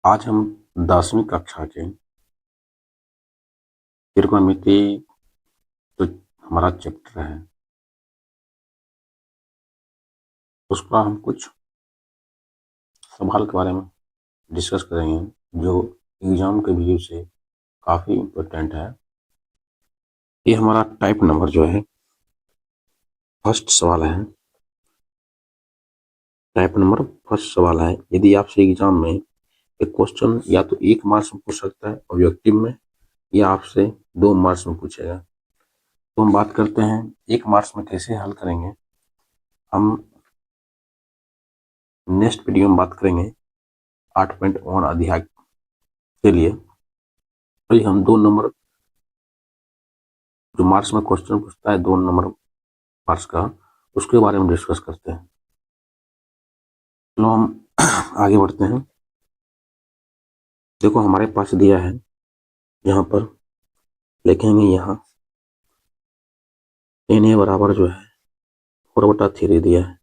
आज हम 10वीं कक्षा के त्रिकोणमिति जो हमारा चैप्टर है उसका हम कुछ सवाल के बारे में डिस्कस करेंगे जो एग्जाम के व्यू से काफ़ी इम्पोर्टेंट है। ये हमारा टाइप नंबर जो है फर्स्ट सवाल है। टाइप नंबर फर्स्ट सवाल है। यदि आपसे एग्जाम में एक क्वेश्चन या तो 1 मार्क्स में पूछ सकता है ऑब्जेक्टिव में, या आपसे 2 मार्क्स में पूछेगा, तो हम बात करते हैं 1 मार्क्स में कैसे हल करेंगे। हम नेक्स्ट वीडियो में बात करेंगे 8.1 अध्याय के लिए। तो हम 2 नंबर जो मार्क्स में क्वेश्चन पूछता है 2 नंबर मार्क्स का, उसके बारे में डिस्कस करते हैं। चलो हम आगे बढ़ते हैं। देखो हमारे पास दिया है, यहाँ पर लिखेंगे यहाँ NA बराबर जो है 4/3 दिया है।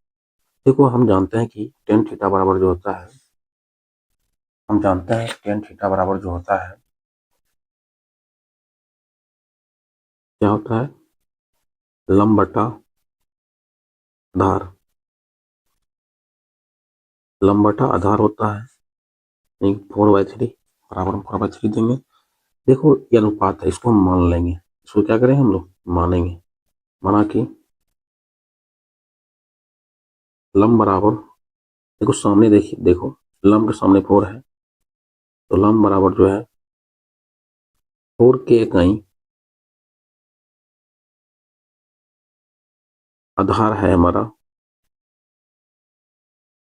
देखो हम जानते हैं कि टेन थीटा बराबर जो होता है, हम जानते हैं टेन थीटा बराबर जो होता है क्या होता है, लंब बटा आधार। लंब बटा आधार होता है, नहीं 4/3 बराबर हम 4/3 देंगे। देखो ये अनुपात है, इसको हम मान लेंगे। इसको क्या करें हम लोग, मानेंगे। माना कि लंब बराबर, देखो सामने देखिए, देखो लंब के सामने 4 है, तो लंब बराबर जो है 4 के इकाई आधार है हमारा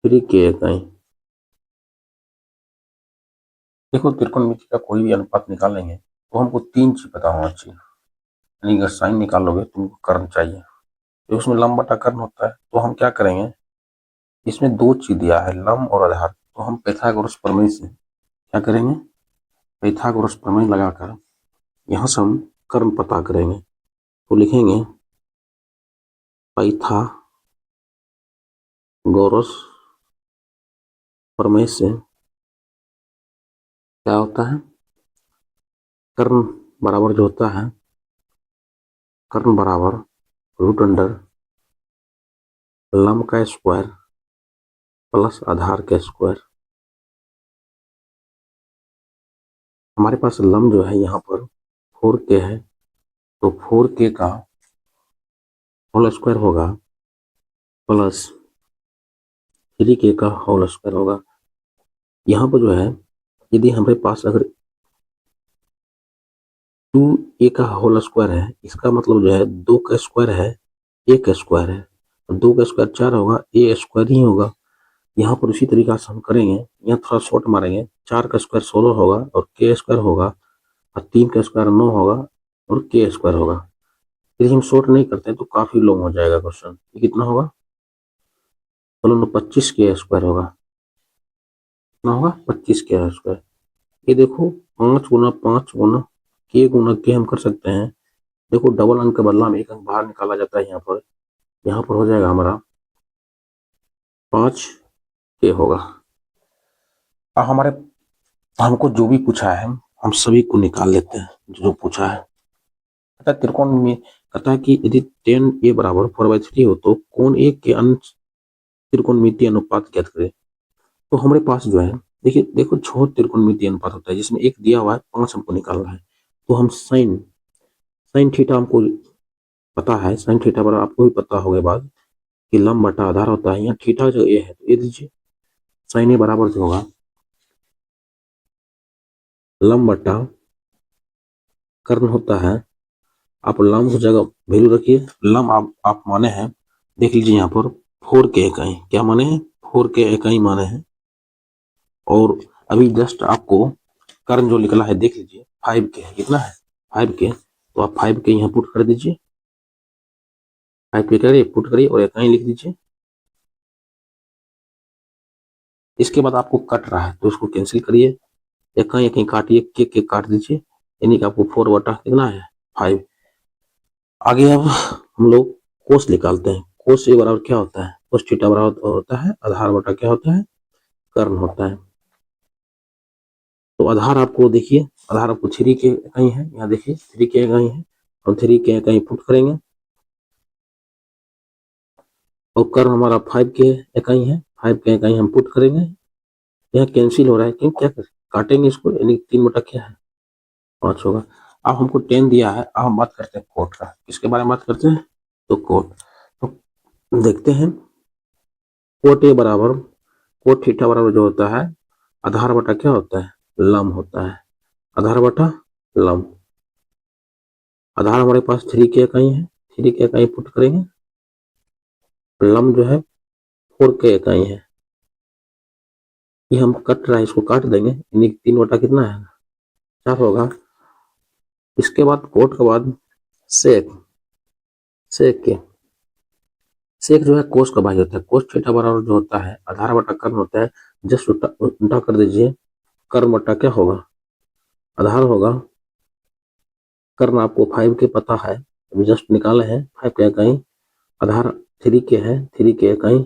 3 के इकाई। देखो त्रिकोणमिति का कोई भी अनुपात निकालेंगे तो हमको 3 चीज पता होना चाहिए। यानी अगर साइन निकालोगे तो तुमको कर्ण चाहिए, तो उसमें लंब बटा कर्ण होता है। तो हम क्या करेंगे, इसमें 2 चीज दिया है, लंब और आधार, तो हम पाइथागोरस प्रमेय से क्या करेंगे, पाइथागोरस प्रमेय लगाकर यहाँ से हम कर्ण पता करेंगे। तो लिखेंगे पाइथागोरस प्रमेय से क्या होता है, कर्ण बराबर जो होता है, कर्ण बराबर रूट अंडर लंब का स्क्वायर प्लस आधार का स्क्वायर। हमारे पास लंब जो है यहाँ पर 4k है, तो 4k का होल स्क्वायर होगा प्लस 3k का होल स्क्वायर होगा। यहाँ पर जो है, यदि हमारे पास अगर 2a का होल स्क्वायर है, इसका मतलब जो है 2 का स्क्वायर है, a का स्क्वायर है, 2 का स्क्वायर 4 होगा, a स्क्वायर ही होगा। यहाँ पर उसी तरीका से हम करेंगे, यहाँ थोड़ा शॉर्ट मारेंगे, 4 का स्क्वायर 16 होगा और k स्क्वायर होगा, और 3 का स्क्वायर 9 होगा और k स्क्वायर होगा। यदि हम शॉर्ट नहीं करते हैं तो काफी लॉन्ग हो जाएगा क्वेश्चन। ये कितना होगा, चलो 25 के स्क्वायर होगा। कितना होगा, 25 के स्क्वायर। ये देखो 5 गुना 5 गुना के हम कर सकते हैं। देखो डबल अंक के बदला में एक अंक बाहर निकाला जाता है। यहाँ पर हो जाएगा हमारा 5 के होगा। अब हमारे हमको जो भी पूछा है हम सभी को निकाल लेते हैं। जो पूछा है कहता है त्रिकोण में, कहता है कि यदि tan a बराबर 4/3 हो तो कोण a के अंश त्रिकोणमितीय अनुपात ज्ञात करें। तो हमारे पास जो है, देखिए देखो छह त्रिकोणमितीय अनुपात होता है, जिसमें एक दिया हुआ है 5 हमको निकालना है। तो हम साइन साइन थीटा हमको पता है, साइन थीटा बराबर आपको भी पता होगा बाद कि लंब बटा आधार होता है। यहाँ थीटा जो ए है तो ये दीजिए, साइन ए बराबर जो होगा लंब बटा कर्ण होता है। आप लंब की जगह वैल्यू रखिए, लंब आप माने हैं, देख लीजिए यहाँ पर 4 के इकाई, क्या माने हैं, 4 के इकाई माने हैं। और अभी जस्ट आपको कर्ण जो निकला है देख लीजिए 5 के है। कितना है, 5 के। तो आप 5 के यहाँ पुट कर दीजिए, 5 के करिए, पुट करिए और इकाई लिख दीजिए। इसके बाद आपको कट रहा है तो उसको कैंसिल करिए, इकाई इकाई काटिए, के काट दीजिए, यानी कि आपको 4 बटा कितना है, 5। आगे अब हम लोग कोस निकालते हैं। कोस ए बराबर क्या होता है, कोस थीटा बराबर होता है आधार बटा क्या होता है, कर्ण होता है। आधार आपको देखिए, आधार आपको 3 के इकाई है, यहाँ देखिए 3 के इकाई है, हम 3 के इकाई पुट करेंगे और कर्व हमारा 5 के इकाई है, 5 के इकाई हम पुट करेंगे। यहाँ कैंसिल हो रहा है, क्यों क्या काटेंगे इसको, यानी 3 बटा क्या है 5 होगा। अब हमको 10 दिया है, अब हम बात करते हैं कोट का। किसके बारे में बात करते हैं, तो कोट। तो देखते हैं कोट ए बराबर कोट थीटा बराबर जो होता है आधार बटा क्या होता है, लम होता है, आधार बटा लम। आधार हमारे पास 3 के इकाई है, 3 के इकाई पुट करेंगे, लम जो है 4 के इकाई है, ये हम कट रहा है, इसको काट देंगे, यानी 3 बटा कितना है 4 होगा। इसके बाद कोट के बाद सेक, सेक के सेक जो है कोस का भाई होता है, कोस थीटा बराबर जो होता है आधार बटा कर्म होता है, जस्ट उल्टा कर दीजिए, कर्म बटा क्या होगा आधार होगा, कर्म आपको 5 के पता है, अभी जस्ट निकाले हैं 5 के इकाई, आधार 3 के है, 3 के इकाई,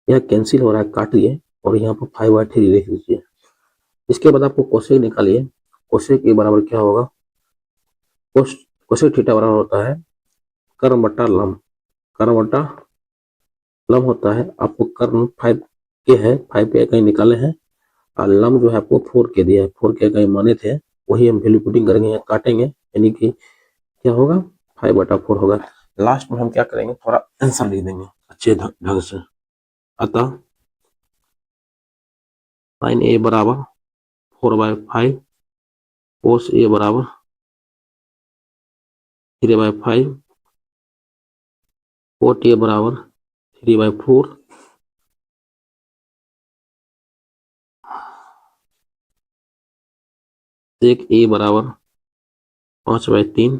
यह कैंसिल हो रहा है, काटिए और यहाँ पर 5/3 लिख दीजिए। इसके बाद आपको कोसेक निकालिए, कोसेक के बराबर क्या होगा, कोसेक थीटा बराबर होता है कर्म बटा लम, कर्म बटा लम होता है, आपको कर्म 5 के है, 5 के इकाई निकाले हैं, और लम जो है आपको 4 के दिया है, 4 के इकाई माने थे, वही हम वैल्यू पुटिंग करेंगे, या काटेंगे, यानी कि क्या होगा 5/4 होगा। लास्ट में हम क्या करेंगे, थोड़ा आंसर लिख देंगे अच्छे ढंग से। अतः साइन ए बराबर 4/5, कोस ए बराबर 3/5, कोट ए बराबर 3/4, सेक ए बराबर 5/3,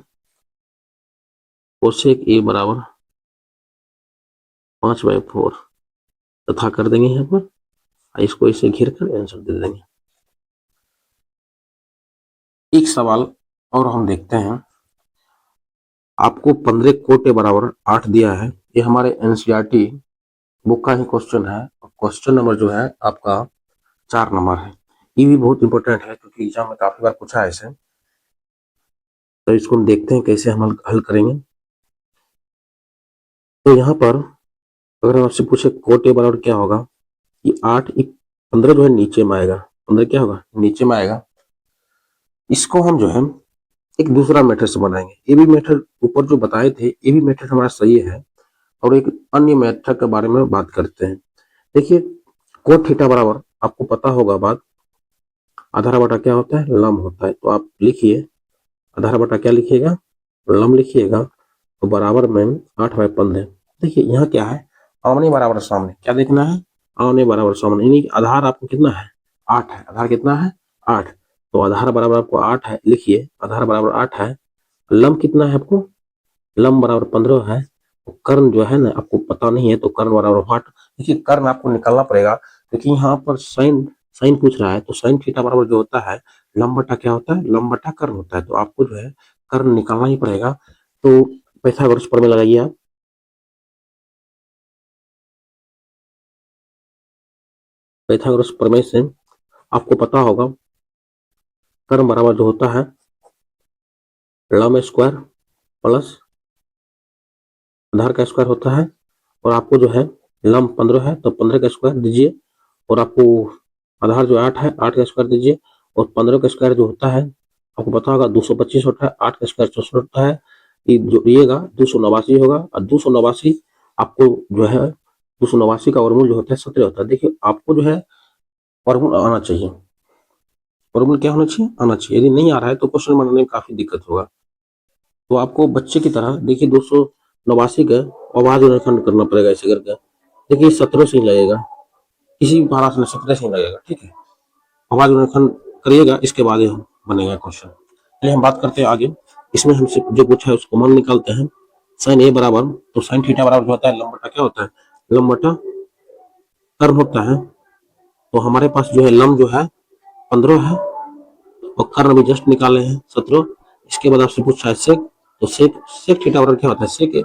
कोसेक ए बराबर 5/4 तथा कर देंगे यहाँ पर, इसको इसे घेर कर आंसर दे देंगे। एक सवाल और हम देखते हैं, आपको 15 कोटे बराबर 8 दिया है, ये हमारे एनसीईआरटी बुक का ही क्वेश्चन है, क्वेश्चन नंबर जो है आपका 4 नंबर है। ये भी बहुत इंपॉर्टेंट है क्योंकि एग्जाम में काफी बार पूछा है इसे, तो इसको हम देखते हैं कैसे हम हल करेंगे। तो यहाँ पर अगर आपसे पूछे कोटे बराबर क्या होगा, कि 8 15 जो है नीचे में आएगा, 15 क्या होगा नीचे में आएगा, इसको हम जो है एक दूसरा मेथड से बनाएंगे। ये भी मेथड ऊपर जो बताए थे, ये भी मेथड हमारा सही है, और एक अन्य मेथड के बारे में बात करते हैं। देखिए कोट थीटा बराबर आपको पता होगा बात, आधार बटा क्या होता है लम होता है, तो आप लिखिए आधार बटा क्या लिखिएगा लम लिखिएगा, तो बराबर में 8/15। देखिए यहाँ क्या है, आमने बराबर सामने, क्या देखना है आमने बराबर सामने, यानी आधार आपको कितना है 8 है, आधार कितना है 8, तो आधार बराबर आपको 8 है, लिखिए आधार बराबर 8 है, लम कितना है आपको लम बराबर 15 है, तो कर्ण जो है ना आपको पता नहीं है, तो कर्ण बराबर व्हाट, देखिए कर्ण आपको निकालना पड़ेगा, क्योंकि यहाँ पर साइन साइन पूछ रहा है, तो साइन थीटा बराबर जो होता है लम बटा क्या होता है लम बटा कर्ण होता है, तो आपको जो है कर्ण निकालना ही पड़ेगा। तो पाइथागोरस प्रमेय लगाइए आप, पाइथागोरस प्रमेय से आपको पता होगा कर्ण बराबर जो होता है लम स्क्वायर प्लस आधार का स्क्वायर होता है, और आपको जो है लम 15 है तो 15 का स्क्वायर दीजिए, और आपको आधार जो 8 है 8 का स्क्वायर दीजिए, और 15 का स्क्वायर जो होता है आपको पता होगा 225 होता है, 8 का स्क्वायर 64 होता है, ये जोड़िएगा 289 होगा, और 289 आपको जो है 289 का वर्गमूल जो होता है 17 होता है। देखिए आपको जो है वर्गमूल आना चाहिए, वर्गमूल क्या होना चाहिए आना चाहिए, यदि नहीं आ रहा है तो क्वेश्चन बनाने में काफी दिक्कत होगा। तो आपको बच्चे की तरह देखिए 289 का आवाज रेखंड करना पड़ेगा ऐसे करके, देखिए 17 से ही लगेगा, किसी भी पारा से 17 से ही लगेगा, ठीक है, आवाज रेखंड करिएगा, इसके बाद ही बनेगा क्वेश्चन। चलिए हम बात करते हैं आगे, इसमें हमसे जो पूछा है उसको मान निकालते हैं। साइन ए बराबर, तो साइन थीटा बराबर जो होता है लंब बटा क्या होता है लंब बटा कर्ण होता है, तो हमारे पास जो है लंब जो है 15 है, और कर्ण भी जस्ट निकाले हैं 17। इसके बाद आपसे पूछा है सेक, तो सेक सेक थीटा बराबर क्या होता है सेक,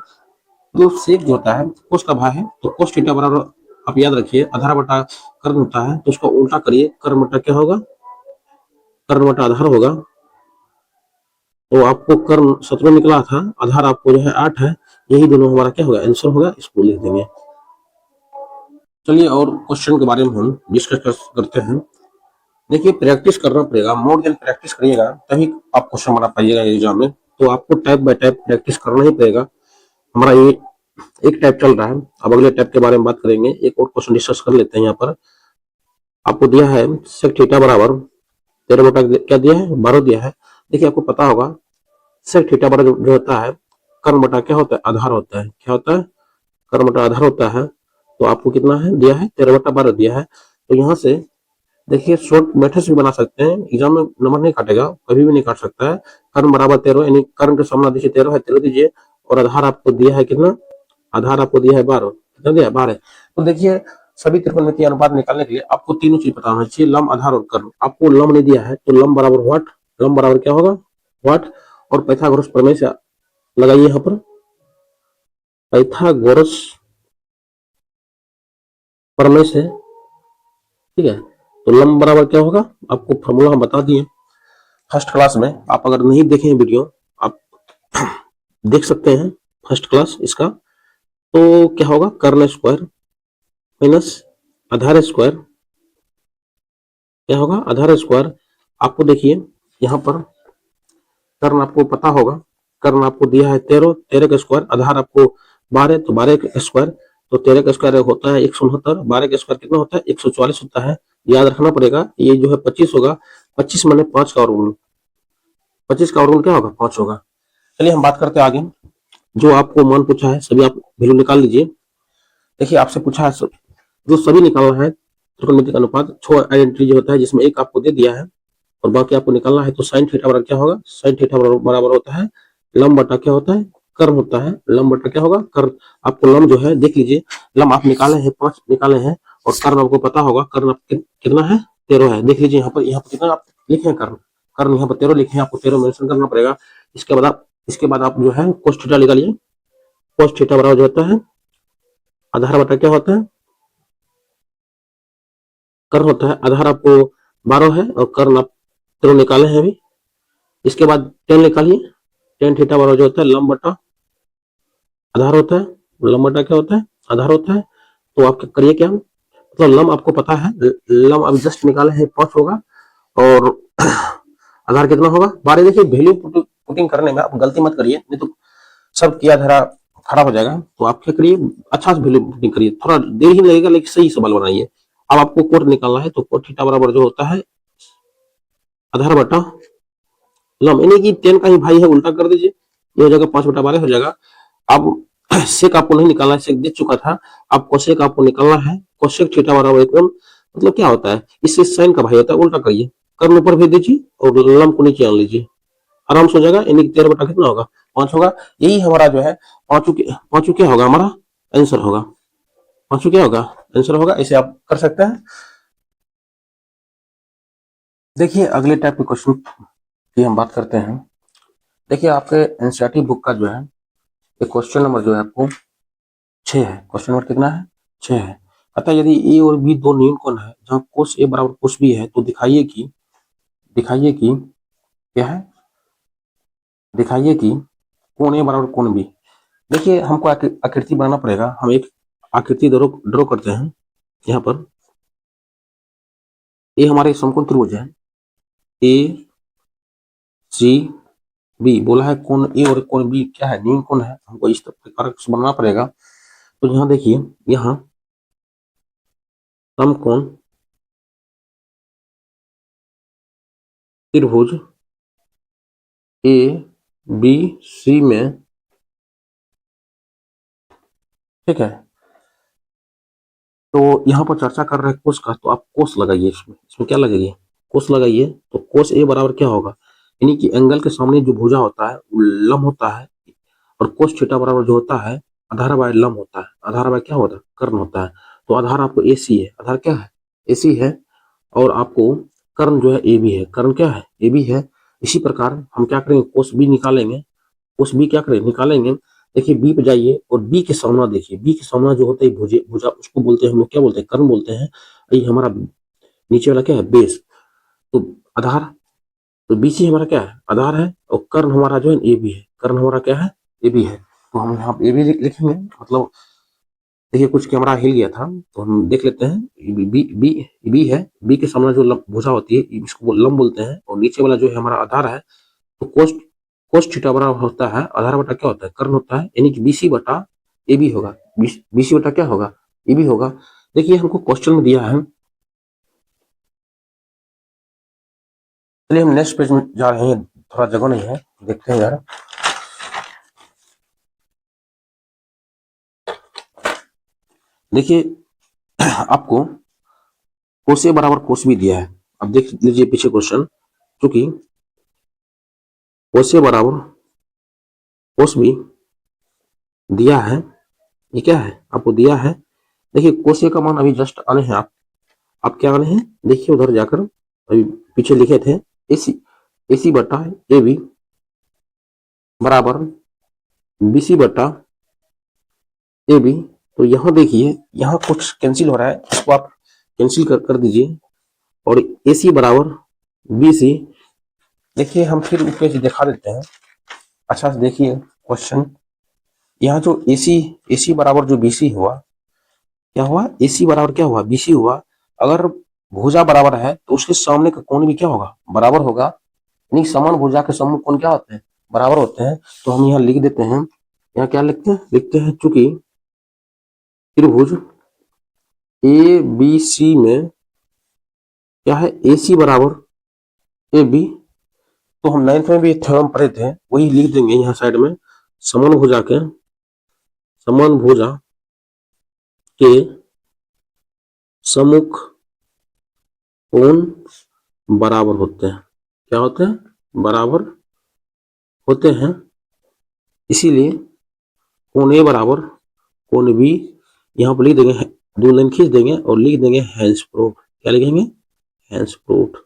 तो सेक जो होता है कोस का भाग है, तो कोस थीटा बराबर आप याद रखिए आधार बटा कर्ण होता है, तो उसको उल्टा करिए कर्ण बटा क्या होगा कर्ण बटा आधार होगा, तो आपको कर्ण 17 निकला था, आधार आपको जो है 8 है, यही दोनों हमारा क्या होगा, आंसर होगा, इसको लिख देंगे। चलिए और क्वेश्चन के बारे में हम डिस्कस करते हैं। देखिए प्रैक्टिस करना पड़ेगा, मोर देन प्रैक्टिस करिएगा तभी आप क्वेश्चन बना पाइएगा एग्जाम में, तो आपको टाइप बाय टाइप प्रैक्टिस करना ही पड़ेगा। हमारा ये एक टाइप चल रहा है, अब अगले टाइप के बारे में बात करेंगे। एक और क्वेश्चन डिस्कस कर लेते हैं। यहाँ पर आपको दिया है सेक थीटा बराबर 13 बटा क्या दिया है, 12 दिया है। देखिए आपको पता होगा सेक थीटा बराबर जो होता है कर्ण बटा क्या होता है, आधार होता है। क्या होता है, कर्ण बटा आधार होता है। तो आपको कितना है दिया है, 13 बटा 12 दिया है। तो यहाँ से देखिए शॉर्ट मेथड से भी बना सकते हैं, एग्जाम में नंबर नहीं काटेगा, कभी भी नहीं काट सकता है। कर्ण बराबर 13, यानी कर्ण के सामना देखिए 13 है, 13 दीजिए, और आधार आपको दिया है कितना, आधार आपको दिया है 12, कितना दिया है 12। तो देखिए सभी त्रिकोणमितीय अनुपात निकालने के लिए आपको तीनों चीज पता होना चाहिए, लंब, आधार और कर्ण। आपको लंब नहीं दिया है तो लंब बराबर व्हाट, लंब बराबर क्या होगा, व्हाट। और पाइथागोरस प्रमेय से लगाइए यहाँ पर, पाइथागोरस प्रमेय से, ठीक है। तो लंब बराबर क्या होगा, आपको फॉर्मूला हम बता दिए फर्स्ट क्लास में, आप अगर नहीं देखे वीडियो आप देख सकते हैं फर्स्ट क्लास इसका। तो क्या होगा, कर्ण स्क्वायर माइनस आधार स्क्वायर, क्या होगा, आधार स्क्वायर। आपको देखिए यहाँ पर कर्ण आपको पता होगा, कर्ण आपको दिया है 13, 13 का स्क्वायर, आधार आपको 12, तो 12 का स्क्वायर, तो 13 का स्क्वायर होता है 169, 12 का स्क्वायर कितना होता है 144 होता है। याद रखना पड़ेगा, ये जो है 25 होगा, 25 माने 5 का वर्गमूल, 25 का वर्गमूल क्या होगा, 5 होगा। चलिए हम बात करते हैं आगे। जो आपको मान पूछा है सभी आप वैल्यू निकाल लीजिए। देखिए आपसे पूछा है जो सभी निकालना है त्रिकोणमितीय अनुपात, 6 आइडेंटिटी जो होता है जिसमें एक आपको दे दिया है और बाकी आपको निकालना है। तो साइन थीटा बराबर क्या होगा, साइन थीटा बराबर होता है लंब बटा क्या होता है, कर्ण होता है। लंब बटा क्या होगा, कर्ण। आपको लंब जो है देख लीजिए, लंब आप निकाले हैं 5 निकाले हैं, और कर्ण आपको पता होगा, कर्ण कितना है 13 है। देख लीजिए यहाँ पर कितना आप लिखे हैं कर्ण, कर्ण यहाँ पर 13 लिखे हैं, आपको 13 मेंशन करना पड़ेगा। इसके बाद आप जो है कोस थीटा निकालिए, कोस थीटा बराबर जो होता है आधार बटा क्या होता है, कर्ण होता है। आधार आपको 12 है और कर्ण आप 13 निकाले हैं अभी। इसके बाद टेन निकालिए, टेन थीटा बराबर जो होता है लंब बटा आधार होता है, लंब बटा क्या होता है, आधार होता है। तो आप करिए क्या, मतलब लंब आपको पता है, लंब अभी जस्ट निकाले हैं 5 होगा, और आधार कितना होगा 12। देखिए वैल्यू पुटिंग करने में आप गलती मत करिए, नहीं तो सब किया धरा खराब हो जाएगा। तो आप क्या करिए, अच्छा से वैल्यू पुटिंग करिए, थोड़ा देर ही लगेगा लेकिन सही सवाल बनाइए। अब आपको कोण निकालना है, तो कोण थीटा बराबर जो होता है आधार बटा लंब, यानी कि 10 का ही भाई है, उल्टा कर दीजिए, ये हो जाएगा 5/12 हो जाएगा। अब सेक आपको नहीं निकालना है, सेक दे चुका था, अब कोसेक आपको निकालना है। कोसेक थीटा बराबर एकदम मतलब क्या होता है, इससे साइन का भाई होता है, उल्टा करिए, कर्ण ऊपर भेज दीजिए और लंब को नीचे आन लीजिए, आराम से हो जाएगा। यानी कि 13 बटा कितना होगा, 5 होगा। यही हमारा जो है पांचों क्या होगा, हमारा आंसर होगा, पांचों क्या होगा, आंसर होगा। ऐसे आप कर सकते हैं। देखिए अगले टाइप के क्वेश्चन की हम बात करते हैं। देखिए आपके एनसीईआरटी बुक का जो है ये क्वेश्चन नंबर जो है आपको 6 है, क्वेश्चन नंबर कितना है, 6 है। अतः यदि ए और बी दो न्यून कोण है जहाँ कोस ए बराबर कोस बी है, तो दिखाइए कि क्या है, दिखाइए कि कोण ए बराबर कोण बी। देखिए हमको आकृति बनाना पड़ेगा, हम एक आकृति ड्रॉ करते हैं। यहाँ पर ए हमारे समकोण त्रिभुज है, ए सी बी, बोला है कोण ए और कोण बी क्या है, न्यून कोण है, हमको इस प्रकार से बनाना पड़ेगा। तो यहाँ देखिए, यहाँ समकोण त्रिभुज ए बी सी में, ठीक है, तो यहाँ पर चर्चा कर रहे हैं कोस का, तो आप कोस लगाइए, इसमें क्या लगाइए, कोस लगाइए। तो कोस ए बराबर क्या होगा, यानी कि एंगल के सामने जो भुजा होता है वो लंब होता है, और कोस थीटा बराबर जो होता है आधार बाय लंब होता है, आधार बाय क्या होता है, कर्ण होता है। तो आधार आपको ए सी है, आधार क्या है, ए सी है, और आपको कर्ण जो है ए बी है, कर्ण क्या है, ए बी है। इसी प्रकार हम क्या करेंगे, कोस बी निकालेंगे, कोस बी क्या करेंगे, निकालेंगे। देखिए बी पे जाइए और बी के सामना देखिए, बी के सामना जो होता है भुजा, उसको बोलते हैं हम लोग क्या बोलते हैं, कर्ण बोलते हैं। ये हमारा नीचे वाला क्या है, बेस। तो आधार तो BC हमारा क्या है, आधार है, और कर्ण हमारा जो है AB है, कर्ण हमारा क्या है, AB है। तो हम यहाँ पे AB लिखेंगे, मतलब देखिए कुछ कैमरा हिल गया था तो हम देख लेते हैं। बी है, बी के सामने जो भुजा होती है इसको लंब बोलते हैं, और नीचे वाला जो है हमारा आधार है। तो कोस कोस थीटा बराबर होता है आधार बटा क्या होता है, कर्ण होता है, यानी कि BC बटा AB होगा। BC बटा क्या होगा, AB होगा। देखिए हमको क्वेश्चन में दिया है, चलिए हम नेक्स्ट पेज में जा रहे हैं, थोड़ा जगह नहीं है, देखते हैं यार। देखिए आपको कोस ए बराबर कोस बी दिया है। अब देख लीजिए पीछे क्वेश्चन, क्योंकि कोस ए बराबर कोस बी दिया है, ये क्या है आपको दिया है। देखिए कोस ए का मान अभी जस्ट आने हैं, आप क्या आने हैं, देखिए उधर जाकर अभी पीछे लिखे थे AC बटा AB बराबर BC बटा AB। तो यहाँ देखिए यहाँ कुछ कैंसिल हो रहा है, इसको आप कैंसिल कर दीजिए, और AC बराबर BC। देखिए हम फिर ऊपर से दिखा देते हैं, अच्छा से देखिए क्वेश्चन। यहाँ जो AC बराबर जो BC हुआ, क्या हुआ, AC बराबर क्या हुआ, BC हुआ। अगर भुजा बराबर है तो उसके सामने का कोण भी क्या होगा, बराबर होगा, यानी समान भुजा के सम्मुख कोण क्या होते हैं, बराबर होते हैं। तो हम यहाँ लिख देते हैं, यहाँ क्या लिखते हैं चूंकि त्रिभुज ABC में क्या है, AC बराबर AB। तो हम 9th में भी थ्योरम पढ़े थे, वही लिख देंगे यहाँ साइड में, समान भुजा के सम्मुख कोण बराबर होते हैं, क्या होते हैं, बराबर होते हैं। इसीलिए कोण ए बराबर कोण बी, यहाँ पर लिख देंगे, 2 लाइन खींच देंगे और लिख देंगे हैंस प्रूफ। क्या लिखेंगे, हैंस प्रूफ।